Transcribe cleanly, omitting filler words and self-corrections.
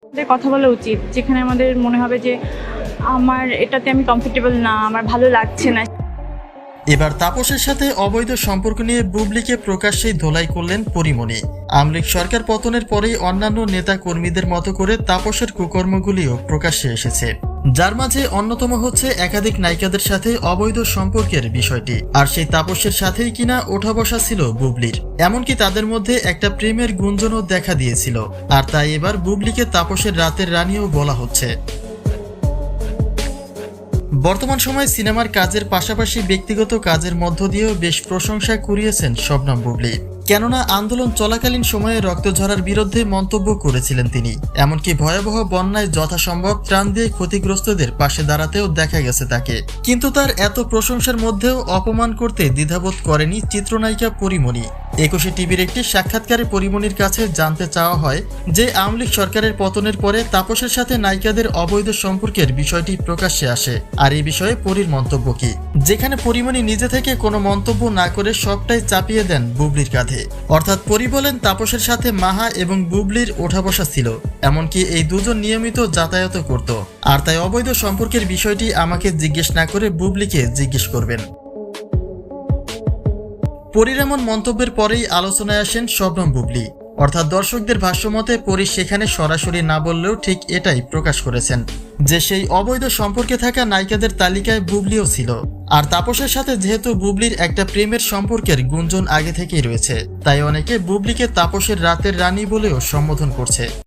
আমাদের কথা বলা উচিত, যেখানে আমাদের মনে হবে যে আমার এটাতে আমি কমফোর্টেবল না, আমার ভালো লাগছে না। এবার তাপসের সাথে অবৈধ সম্পর্ক নিয়ে বুবলিকে প্রকাশ্যেই ধোলাই করলেন পরীমণি। আওয়ামী লীগ সরকার পতনের পরেই অন্যান্য নেতা কর্মীদের মতো করে তাপসের কুকর্মগুলিও প্রকাশ্যে এসেছে, যার মাঝে অন্যতম হচ্ছে একাধিক নায়িকাদের সাথে অবৈধ সম্পর্কের বিষয়টি। আর সেই তাপসের সাথেই কিনা ওঠা বসা ছিল বুবলির, এমনকি তাদের মধ্যে একটা প্রেমের গুঞ্জনও দেখা দিয়েছিল। আর তাই এবার বুবলিকে তাপসের রাতের রানীও বলা হচ্ছে। বর্তমান সময়ে সিনেমার কাজের পাশাপাশি ব্যক্তিগত কাজের মধ্য দিয়েও বেশ প্রশংসা কুড়িয়েছেন শবনম বুবলি। কেননা আন্দোলন চলাকালীন সময়ে রক্ত ঝরার বিরুদ্ধে মন্তব্য করেছিলেন তিনি। এমনকি ভয়াবহ বন্যায় যথাসম্ভব ত্রাণ দিয়ে ক্ষতিগ্রস্তদের পাশে দাঁড়াতেও দেখা গেছে তাকে। কিন্তু তার এত প্রশংসার মধ্যেও অপমান করতে দ্বিধাবোধ করেনি চিত্রনায়িকা পরীমণি। 21 টিভির একটি সাক্ষাৎকারে পরীমণির কাছে জানতে চাওয়া হয় যে আওয়ামী লীগ সরকারের পতনের পরে তাপসের সাথে নায়িকাদের অবৈধ সম্পর্কের বিষয়টি প্রকাশ্যে আসে, আর এই বিষয়ে পরীর মন্তব্য কি, যেখানে পরীমণি নিজে থেকে কোনো মন্তব্য না করে সবটাই চাপিয়ে দেন বুবলির কাঁধে। অর্থাৎ পরী বলেন তাপসের সাথে মাহা এবং বুবলির ওঠা বসা ছিল, এমনকি এই দুজন নিয়মিত যাতায়াত করত, আর তাই অবৈধ সম্পর্কের বিষয়টি আমাকে জিজ্ঞেস না করে বুবলিকে জিজ্ঞেস করবেন। পরীর এমন মন্তব্যের পরেই আলোচনায় আসেন শবনম বুবলি। অর্থাৎ দর্শকদের ভাষ্যমতে পরী সেখানে সরাসরি না বললেও ঠিক এটাই প্রকাশ করেছেন যে সেই অবৈধ সম্পর্কে থাকা নায়িকাদের তালিকায় বুবলিও ছিল। আর তাপসের সাথে যেহেতু বুবলির একটা প্রেমের সম্পর্কের গুঞ্জন আগে থেকেই রয়েছে, তাই অনেকে বুবলিকে তাপসের রাতের রানী বলেও সম্বোধন করছে।